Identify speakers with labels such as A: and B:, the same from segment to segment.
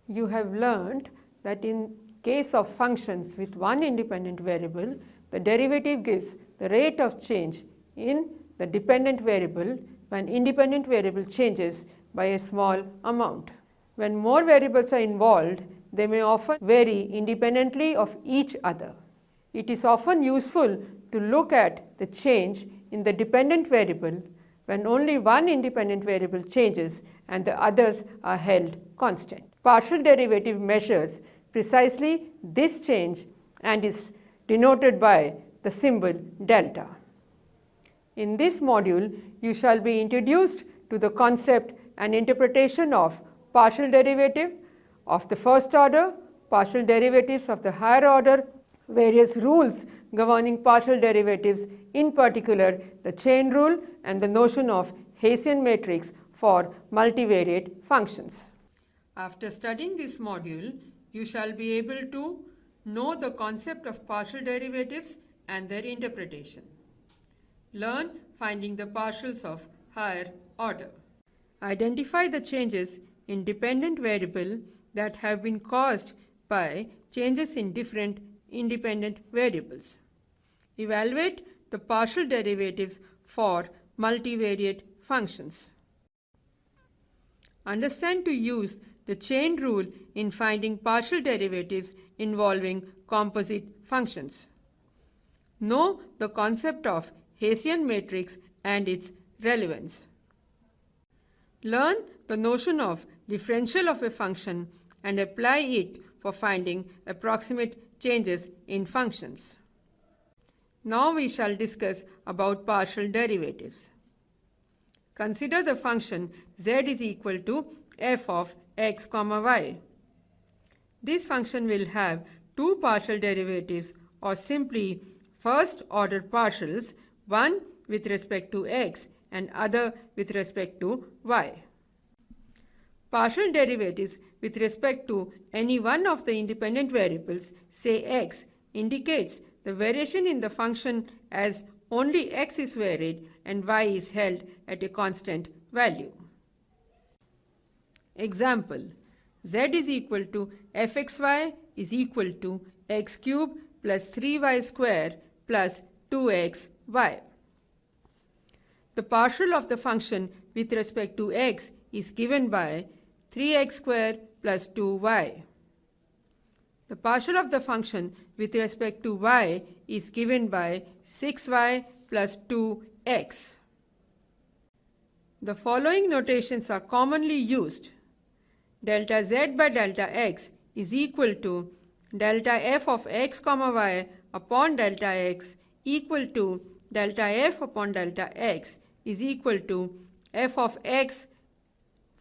A: You have learned that in case of functions with one independent variable, the derivative gives the rate of change in the dependent variable when independent variable changes by a small amount. When more variables are involved, they may often vary independently of each other. It is often useful to look at the change in the dependent variable when only one independent variable changes and the others are held constant. Partial derivative measures precisely this change and is denoted by the symbol delta. In this module, you shall be introduced to the concept and interpretation of partial derivative of the first order, partial derivatives of the higher order, various rules governing partial derivatives, in particular the chain rule and the notion of Hessian matrix for multivariate functions. After studying this module, you shall be able to know the concept of partial derivatives and their interpretation. Learn finding the partials of higher order. Identify the changes in dependent variable that have been caused by changes in different independent variables. Evaluate the partial derivatives for multivariate functions. Understand to use the chain rule in finding partial derivatives involving composite functions. Know the concept of Hessian matrix and its relevance. Learn the notion of differential of a function and apply it for finding approximate changes in functions. Now we shall discuss about partial derivatives. Consider the function z is equal to f of x comma y. This function will have two partial derivatives or simply first order partials, one with respect to x and other with respect to y. Partial derivatives with respect to any one of the independent variables, say x, indicates the variation in the function as only x is varied and y is held at a constant value. Example, z is equal to fxy is equal to x cube plus 3y square plus 2xy. The partial of the function with respect to x is given by 3x square plus 2y. The partial of the function with respect to y is given by 6y plus 2x. The following notations are commonly used. Delta z by delta x is equal to delta f of x comma y upon delta x equal to delta f upon delta x is equal to f of x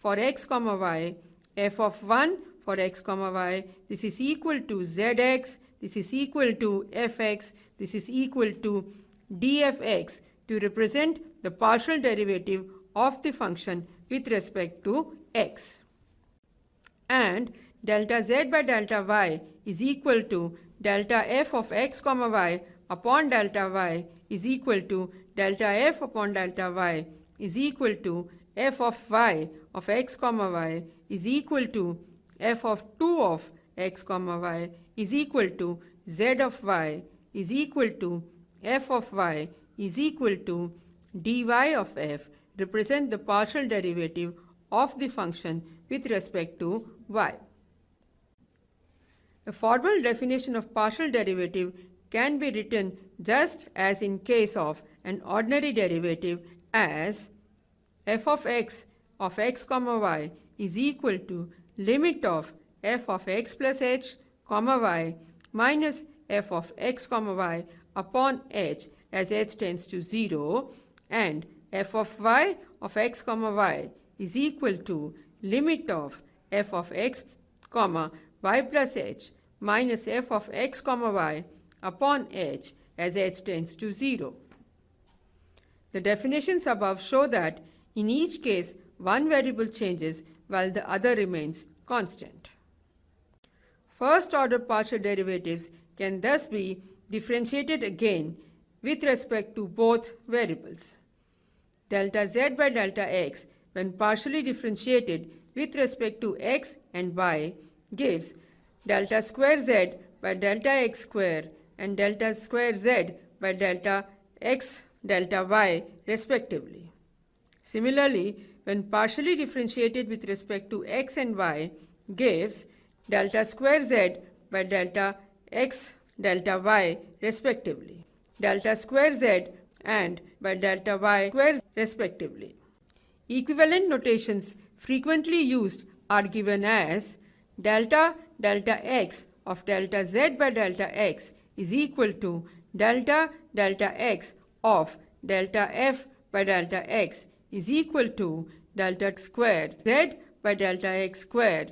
A: for x comma y, f of 1 for x comma y, this is equal to zx, this is equal to fx, this is equal to dfx to represent the partial derivative of the function with respect to x. And delta z by delta y is equal to delta f of x comma y upon delta y is equal to delta f upon delta y is equal to f of y of x comma y is equal to f of 2 of x comma y is equal to z of y is equal to f of y is equal to dy of f represent the partial derivative of the function with respect to y. A formal definition of partial derivative can be written just as in case of an ordinary derivative as f of x comma y is equal to limit of f of x plus h comma y minus f of x comma y upon h as h tends to 0 and f of y of x comma y is equal to limit of f of x comma y plus h minus f of x comma y upon h as h tends to 0. The definitions above show that in each case one variable changes while the other remains constant. First order partial derivatives can thus be differentiated again with respect to both variables. Delta z by delta x when partially differentiated with respect to x and y gives delta square z by delta x square and delta square z by delta x delta y respectively. Similarly, when partially differentiated with respect to x and y gives delta square z by delta x delta y respectively, delta square z and by delta y square respectively. Equivalent notations frequently used are given as delta delta x of delta z by delta x is equal to delta delta x of delta f by delta x is equal to delta square z by delta x square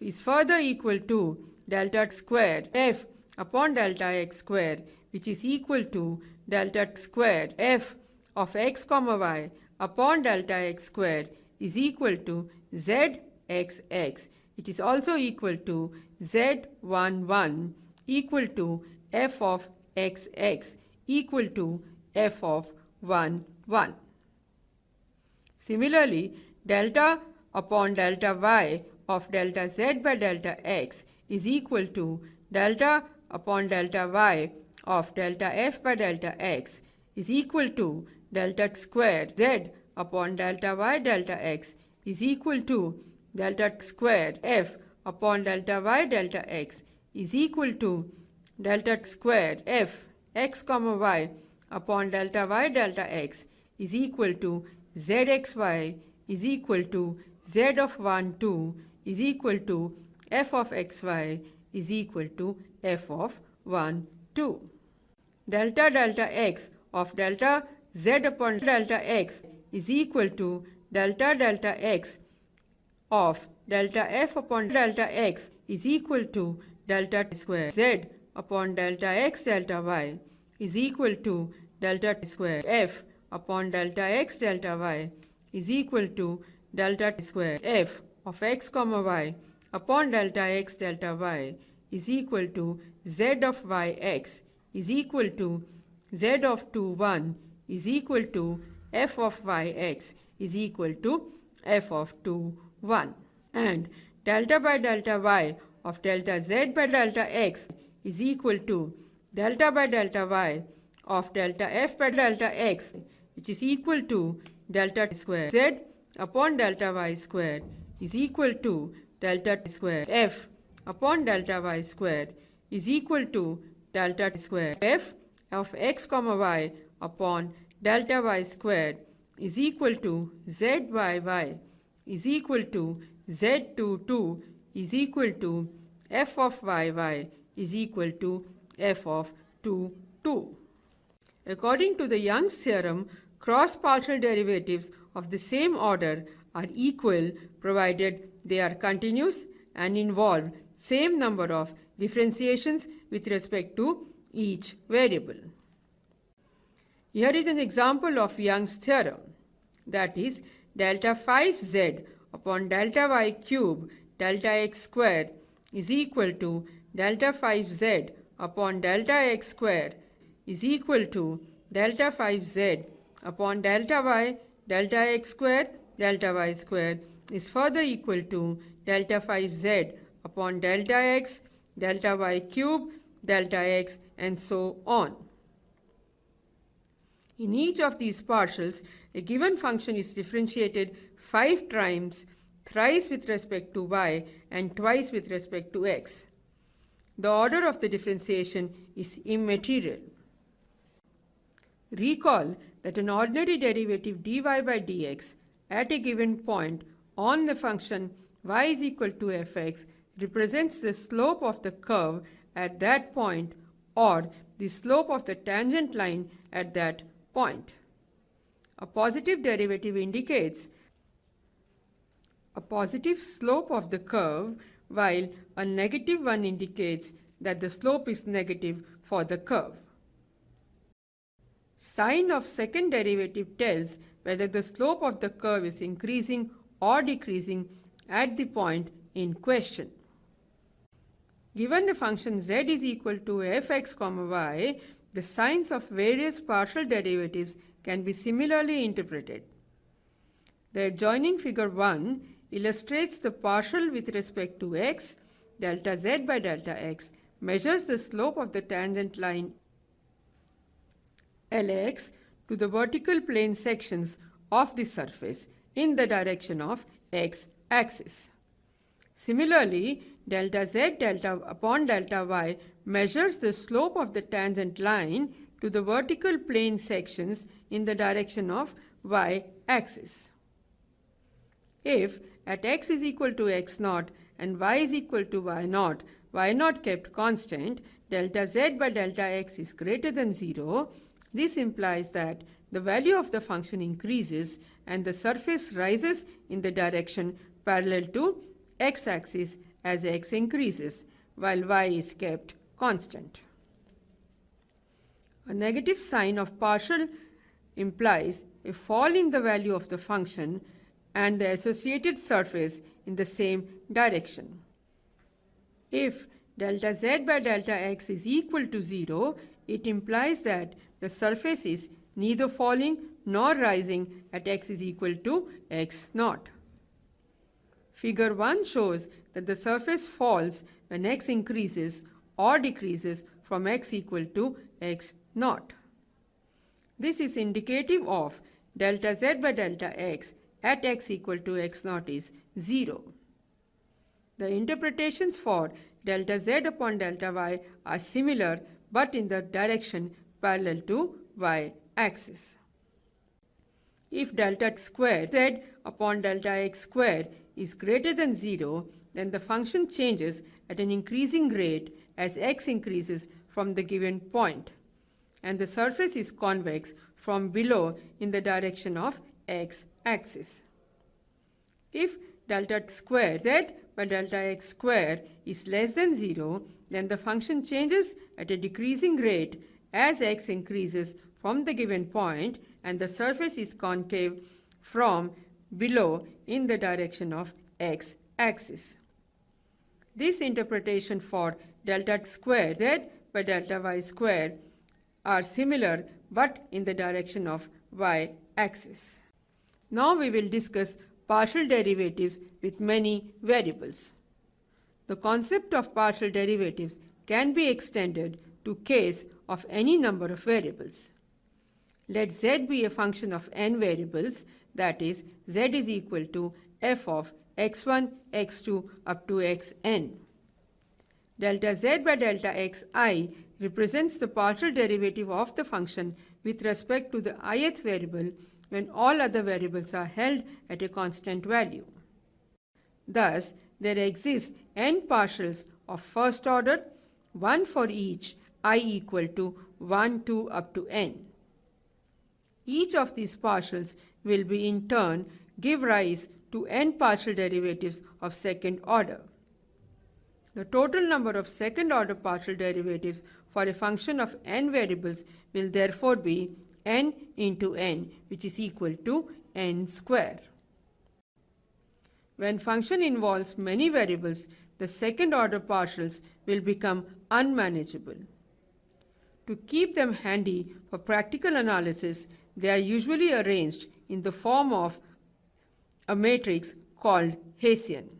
A: is further equal to delta square f upon delta x square, which is equal to delta square f of x comma y upon delta x square is equal to z x x. It is also equal to z11 equal to f of x x equal to f of 1 1. Similarly, delta upon delta y of delta z by delta x is equal to delta upon delta y of delta f by delta x is equal to delta square z upon delta y delta x is equal to delta square f upon delta y delta x is equal to delta square f x comma y upon delta y delta x is equal to zxy is equal to z of 1 2 is equal to f of xy is equal to f of 1 2. Delta delta x of delta z upon delta x is equal to delta delta x of delta f upon delta x is equal to delta square z upon delta x delta y is equal to delta square f upon delta x delta y is equal to delta square f of x comma y upon delta x delta y is equal to z of yx is equal to z of 2 1 is equal to f of yx is equal to f of 2 1. And delta by delta y of delta z by delta x is equal to delta by delta y of delta f by delta x, which is equal to delta square z upon delta y square is equal to delta square f upon delta y square is equal to delta square f of x comma y upon delta y square is equal to zyy is equal to z22 is equal to f of yy is equal to f of 2 2. According to the Young's theorem, cross partial derivatives of the same order are equal provided they are continuous and involve same number of differentiations with respect to each variable. Here is an example of Young's theorem, that is delta 5z upon delta y cube delta x square is equal to delta 5z upon delta x square is equal to delta 5z upon delta y delta x square delta y square is further equal to delta 5z upon delta x delta y cube delta x and so on. In each of these partials, a given function is differentiated 5 times, thrice with respect to y and twice with respect to x. The order of the differentiation is immaterial. Recall that an ordinary derivative dy by dx at a given point on the function y is equal to fx represents the slope of the curve at that point or the slope of the tangent line at that point. A positive derivative indicates a positive slope of the curve, while a negative one indicates that the slope is negative for the curve. Sign of second derivative tells whether the slope of the curve is increasing or decreasing at the point in question. Given the function z is equal to fx comma y, the signs of various partial derivatives can be similarly interpreted. The adjoining figure 1 illustrates the partial with respect to x, delta z by delta x measures the slope of the tangent line Lx to the vertical plane sections of the surface in the direction of x-axis. Similarly, delta z delta upon delta y measures the slope of the tangent line to the vertical plane sections in the direction of y-axis. If at x is equal to x naught and y is equal to y naught kept constant, delta z by delta x is greater than 0, this implies that the value of the function increases and the surface rises in the direction parallel to x-axis as x increases, while y is kept constant. A negative sign of partial implies a fall in the value of the function and the associated surface in the same direction. If delta z by delta x is equal to 0, it implies that the surface is neither falling nor rising at x is equal to x naught. Figure 1 shows that the surface falls when x increases or decreases from x equal to x naught. This is indicative of delta z by delta x at x equal to x naught is 0. The interpretations for delta z upon delta y are similar but in the direction parallel to y-axis. If delta square z upon delta x square is greater than 0, then the function changes at an increasing rate as x increases from the given point, and the surface is convex from below in the direction of x-axis. If delta square z by delta x square is less than 0, then the function changes at a decreasing rate as x increases from the given point and the surface is concave from below in the direction of x-axis. This interpretation for delta square z by delta y square are similar but in the direction of y-axis. Now we will discuss partial derivatives with many variables. The concept of partial derivatives can be extended to case of any number of variables. Let z be a function of n variables, that is, z is equal to f of x1, x2 up to xn. Delta z by delta xi represents the partial derivative of the function with respect to the ith variable when all other variables are held at a constant value. Thus, there exist n partials of first order, one for each I equal to 1, 2 up to n. Each of these partials will be in turn give rise to n partial derivatives of second order. The total number of second order partial derivatives for a function of n variables will therefore be n into n, which is equal to n square. When function involves many variables, the second order partials will become unmanageable. To keep them handy for practical analysis, they are usually arranged in the form of a matrix called Hessian.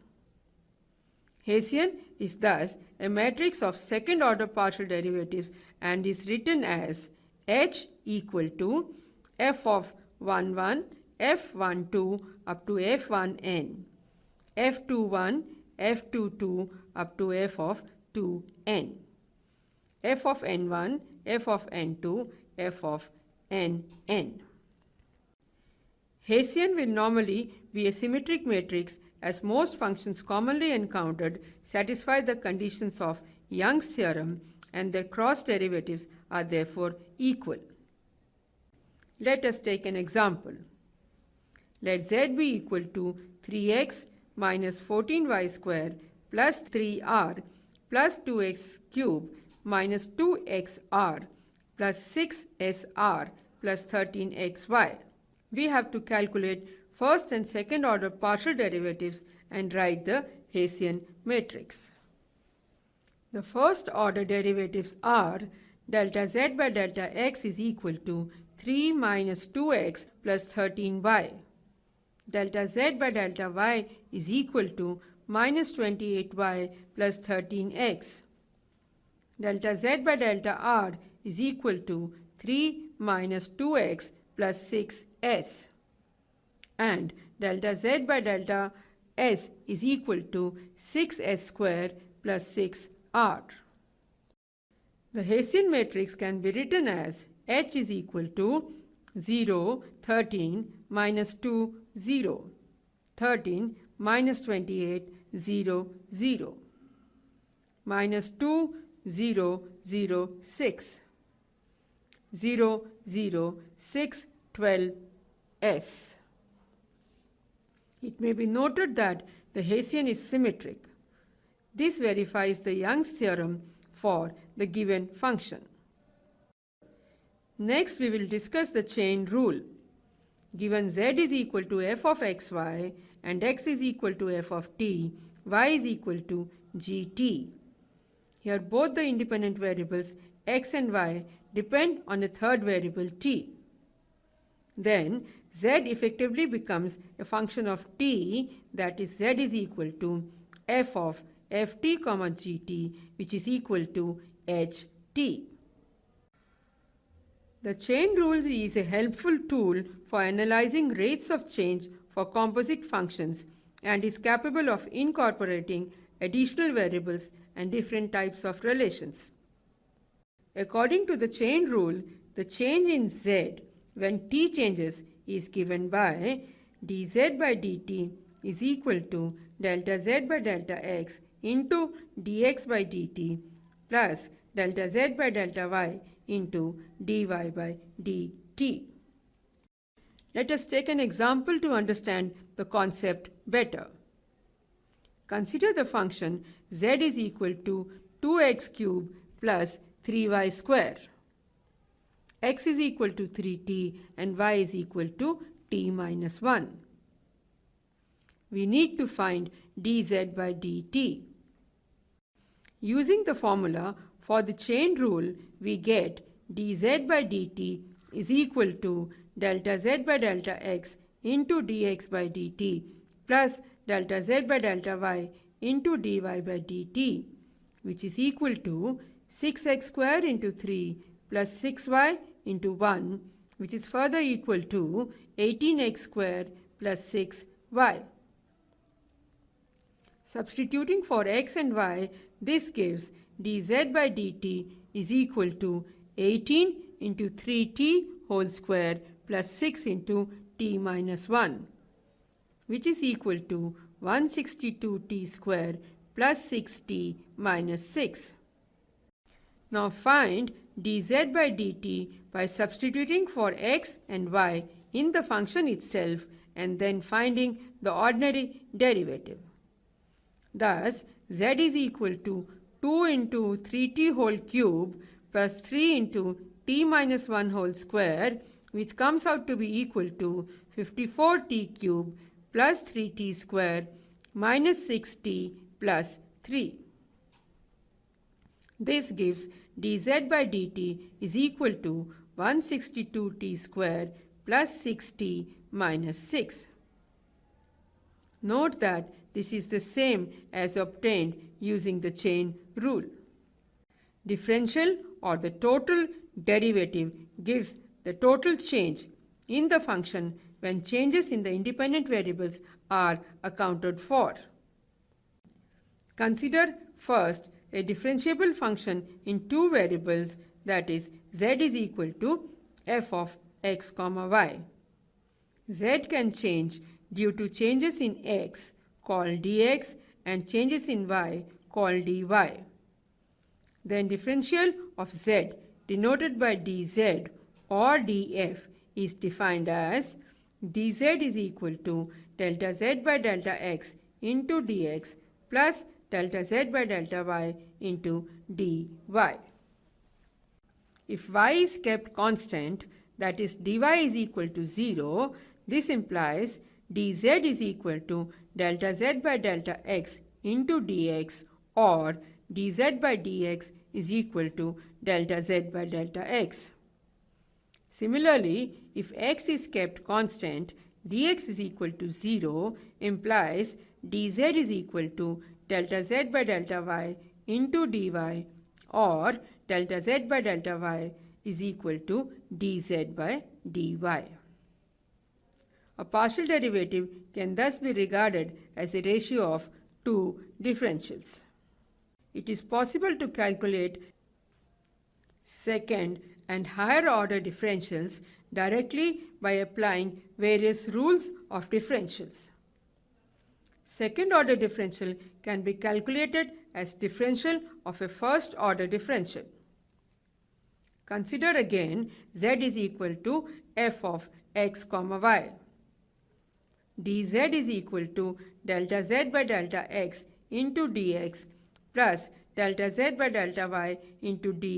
A: Hessian is thus a matrix of second order partial derivatives and is written as H equal to f of 1, 1, f12 up to f1n, f21, f22 up to f of 2n, f of n1, f of n2, f of nn. Hessian will normally be a symmetric matrix as most functions commonly encountered satisfy the conditions of Young's theorem and their cross derivatives are therefore equal. Let us take an example. Let z be equal to 3x minus 14y square plus 3r plus 2x cube minus 2xr plus 6sr plus 13xy. We have to calculate first and second order partial derivatives and write the Hessian matrix. The first order derivatives are delta z by delta x is equal to 3 minus 2x plus 13y. Delta z by delta y is equal to minus 28y plus 13x. Delta z by delta r is equal to 3 minus 2x plus 6s. And delta z by delta s is equal to 6s square plus 6r. The Hessian matrix can be written as H is equal to 0, 13, minus 2, 0, 13, minus 28, 0, 0, minus 2, 0, 0, 6, 0, 0, 6, 12, s. It may be noted that the Hessian is symmetric. This verifies the Young's theorem for the given function. Next, we will discuss the chain rule. Given z is equal to f of xy and x is equal to f of t, y is equal to gt. Here both the independent variables x and y depend on a third variable t. Then z effectively becomes a function of t, that is z is equal to f of ft, gt, which is equal to ht. The chain rule is a helpful tool for analyzing rates of change for composite functions and is capable of incorporating additional variables and different types of relations. According to the chain rule, the change in z when t changes is given by dz by dt is equal to delta z by delta x into dx by dt plus delta z by delta y into dy by dt. Let us take an example to understand the concept better. Consider the function z is equal to 2x cube plus 3y square. X is equal to 3t and y is equal to t minus 1. We need to find dz by dt. Using the formula for the chain rule, we get dz by dt is equal to delta z by delta x into dx by dt plus delta z by delta y into dy by dt, which is equal to 6x square into 3 plus 6y into 1, which is further equal to 18x square plus 6y. Substituting for x and y, this gives dz by dt is equal to 18 into 3t whole square plus 6 into t minus 1, which is equal to 162t square plus 6t minus 6. Now find dz by dt by substituting for x and y in the function itself and then finding the ordinary derivative. Thus, z is equal to 2 into 3t whole cube plus 3 into t minus 1 whole square, which comes out to be equal to 54t cube plus 3t square minus 6t plus 3. This gives dz by dt is equal to 162t square plus 6t minus 6. Note that this is the same as obtained using the chain rule. Differential or the total derivative gives the total change in the function when changes in the independent variables are accounted for. Consider first a differentiable function in two variables, that is z is equal to f of x comma y. Z can change due to changes in x called dx and changes in y called dy. Then differential of z denoted by dz or df is defined as dz is equal to delta z by delta x into dx plus delta z by delta y into dy. If y is kept constant, that is dy is equal to 0, this implies dz is equal to delta z by delta x into dx or dz by dx is equal to delta z by delta x. Similarly, if x is kept constant, dx is equal to 0 implies dz is equal to delta z by delta y into dy, or delta z by delta y is equal to dz by dy. A partial derivative can thus be regarded as a ratio of two differentials. It is possible to calculate second and higher order differentials directly by applying various rules of differentials. Second order differential can be calculated as differential of a first order differential. Consider again z is equal to f of x comma y. dz is equal to delta z by delta x into dx plus delta z by delta y into dy.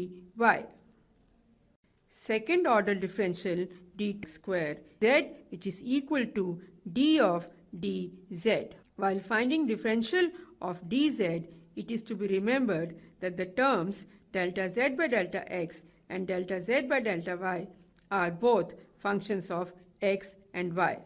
A: Second order differential dt square z, which is equal to d of dz. While finding differential of dz, it is to be remembered that the terms delta z by delta x and delta z by delta y are both functions of x and y.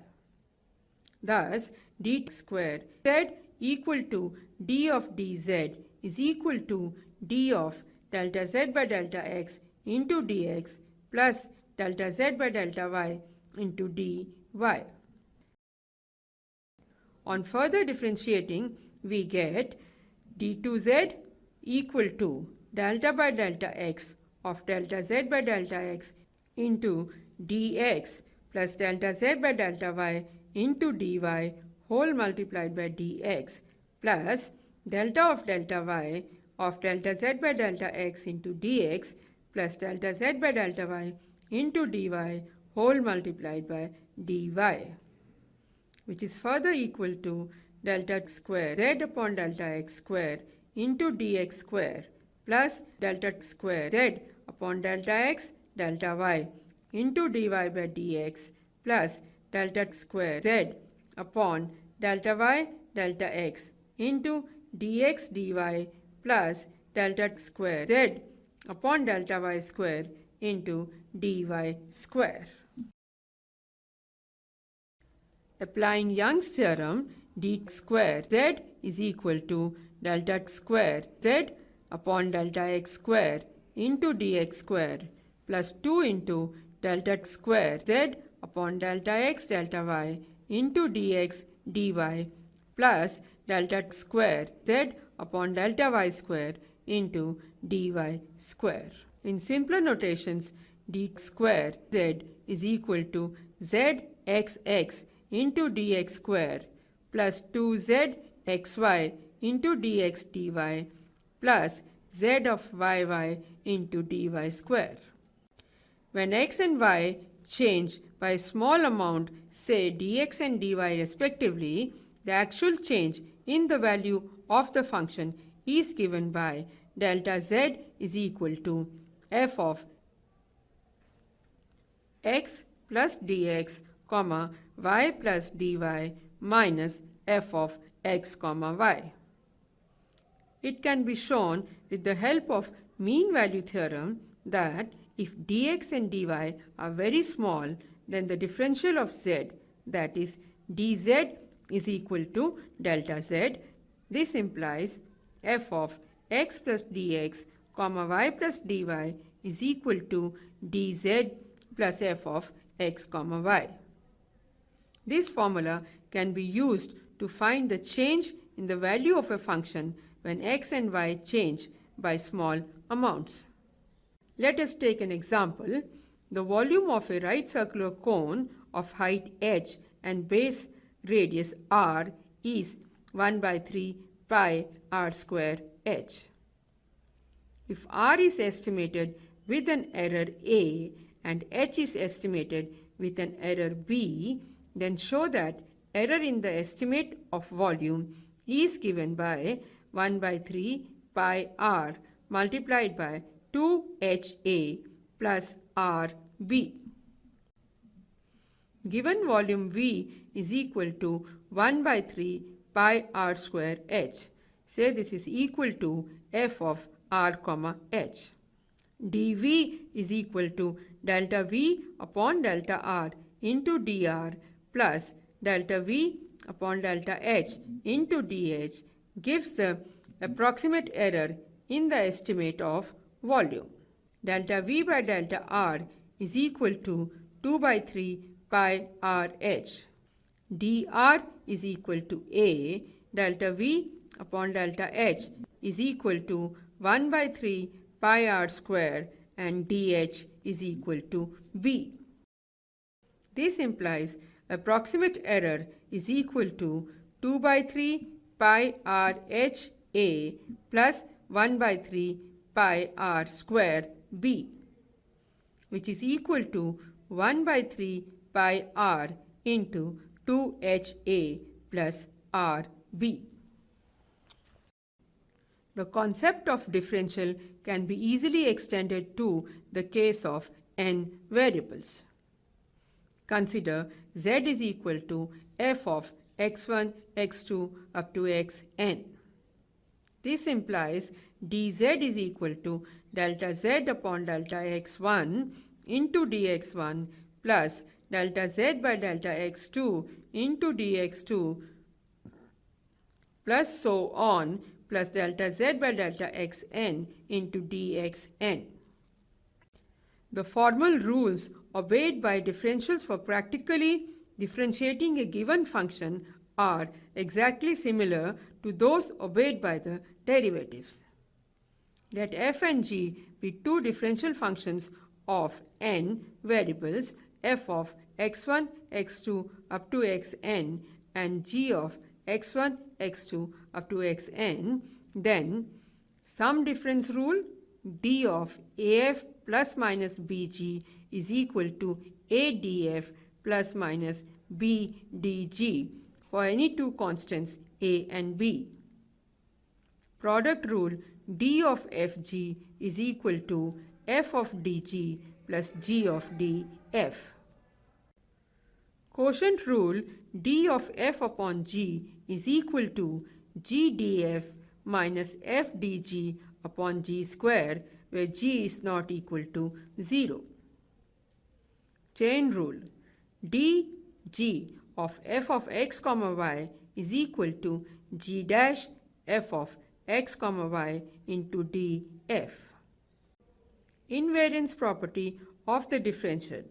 A: Thus, d square z equal to d of dz is equal to d of delta z by delta x into dx plus delta z by delta y into dy. On further differentiating, we get d2z equal to delta by delta x of delta z by delta x into dx plus delta z by delta y into dy whole multiplied by dx plus delta of delta y of delta z by delta x into dx plus delta z by delta y into dy whole multiplied by dy, which is further equal to delta square z upon delta x square into dx square plus delta square z upon delta x delta y into dy by dx plus delta square z upon delta y delta x into dx dy plus delta square z upon delta y square into dy square. Applying Young's theorem, d square z is equal to delta square z upon delta x square into dx square plus 2 into delta square z upon delta x delta y into dx dy plus delta square z upon delta y square into dy square. In simpler notations, d square z is equal to zxx into dx square plus 2zxy into dx dy plus z of yy into dy square. When x and y change by a small amount, say dx and dy respectively, the actual change in the value of the function is given by delta z is equal to f of x plus dx comma y plus dy minus f of x comma y. It can be shown with the help of mean value theorem that if dx and dy are very small, then the differential of z, that is dz, is equal to delta z. This implies f of x plus dx comma y plus dy is equal to dz plus f of x comma y. This formula can be used to find the change in the value of a function when x and y change by small amounts. Let us take an example. The volume of a right circular cone of height h and base radius r is 1 by 3 pi r square h. If r is estimated with an error a and h is estimated with an error b, then show that error in the estimate of volume is given by 1 by 3 pi r multiplied by 2ha plus rb. Given volume V is equal to 1 by 3 pi r square h. Say this is equal to f of r comma h. dV is equal to delta V upon delta r into dr plus delta V upon delta h into dh gives the approximate error in the estimate of volume. Delta V by delta R is equal to 2 by 3 pi RH. dr is equal to A. Delta V upon delta H is equal to 1 by 3 pi r square and dH is equal to B. This implies approximate error is equal to 2 by 3 pi r h A plus 1 by 3 pi r square B, which is equal to 1 by 3 pi r into 2HA plus RB. The concept of differential can be easily extended to the case of n variables. Consider z is equal to f of x1, x2 up to xn. This implies dz is equal to delta z upon delta x1 into dx1 plus delta z by delta x2 into dx2 plus so on plus delta z by delta xn into dxn. The formal rules obeyed by differentials for practically differentiating a given function are exactly similar to those obeyed by the derivatives. Let f and g be two differential functions of n variables f of x1, x2 up to xn and g of x1, x2 up to xn, then sum difference rule d of af plus minus bg is equal to adf plus minus bdg for any two constants a and b. Product rule d of fg is equal to f of dg plus g of df. Quotient rule d of f upon g is equal to g df minus f dg upon g square, where g is not equal to 0. Chain rule dg of f of x comma y is equal to g dash f of x comma y into df. Invariance property of the differential.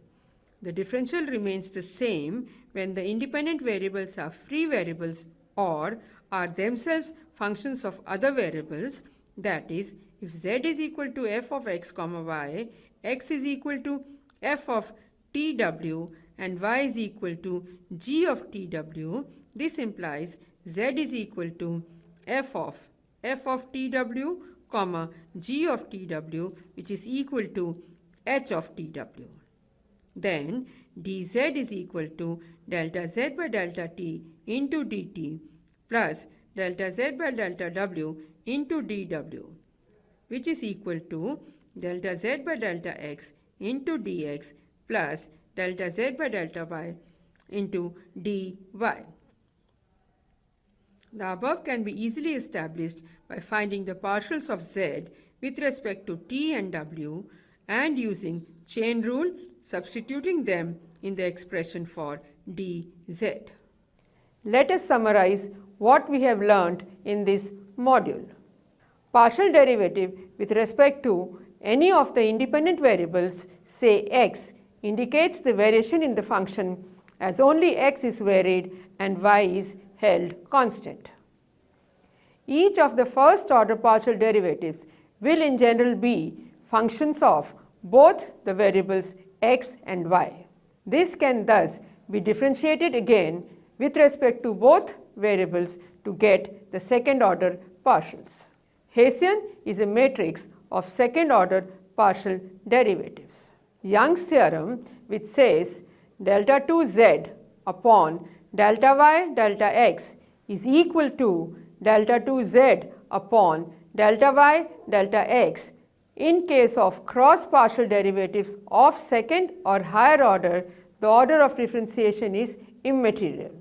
A: The differential remains the same when the independent variables are free variables or are themselves functions of other variables. That is, if z is equal to f of x comma y, x is equal to f of tw and y is equal to g of tw, this implies z is equal to f of tw comma g of tw, which is equal to h of tw. Then dz is equal to delta z by delta t into dt plus delta z by delta w into dw, which is equal to delta z by delta x into dx plus delta z by delta y into dy. The above can be easily established by finding the partials of z with respect to t and w and using chain rule, substituting them in the expression for dz. Let us summarize what we have learnt in this module. Partial derivative with respect to any of the independent variables, say x, indicates the variation in the function as only x is varied and y is held constant. Each of the first order partial derivatives will in general be functions of both the variables x and y. This can thus be differentiated again with respect to both variables to get the second order partials. Hessian is a matrix of second order partial derivatives. Young's theorem, which says delta 2z upon delta y delta x is equal to delta 2z upon delta y delta x in case of cross partial derivatives of second or higher order, the order of differentiation is immaterial.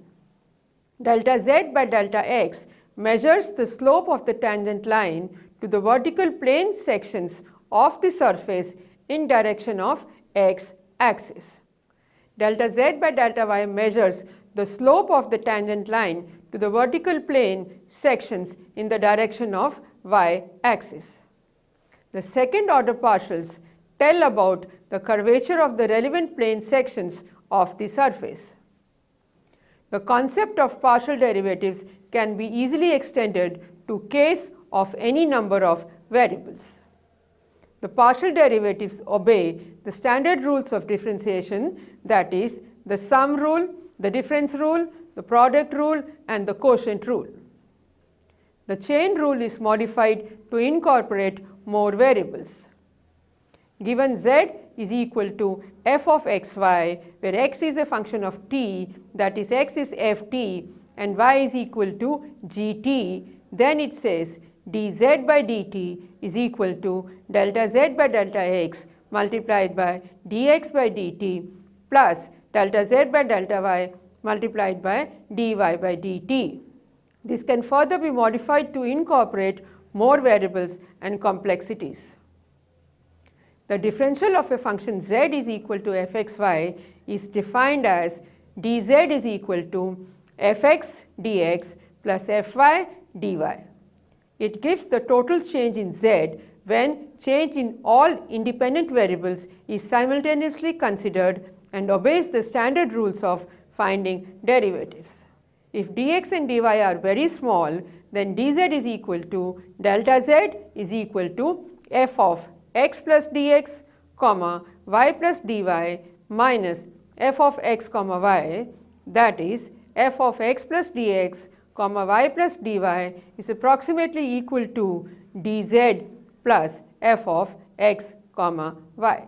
A: Delta z by delta x measures the slope of the tangent line to the vertical plane sections of the surface in direction of x axis. Delta z by delta y measures the slope of the tangent line to the vertical plane sections in the direction of y-axis. The second order partials tell about the curvature of the relevant plane sections of the surface. The concept of partial derivatives can be easily extended to case of any number of variables. The partial derivatives obey the standard rules of differentiation, that is, the sum rule, the difference rule, the product rule, and the quotient rule. The chain rule is modified to incorporate more variables. Given z is equal to f of xy, where x is a function of t, that is x is ft, and y is equal to gt, then it says dz by dt is equal to delta z by delta x multiplied by dx by dt plus delta z by delta y multiplied by dy by dt. This can further be modified to incorporate more variables and complexities. The differential of a function z is equal to fxy is defined as dz is equal to fx dx plus fy dy. It gives the total change in z when change in all independent variables is simultaneously considered and obeys the standard rules of finding derivatives. If dx and dy are very small, then dz is equal to delta z is equal to f of x plus dx, comma y plus dy minus f of x comma y, that is f of x plus dx comma y plus dy is approximately equal to dz plus f of x comma y.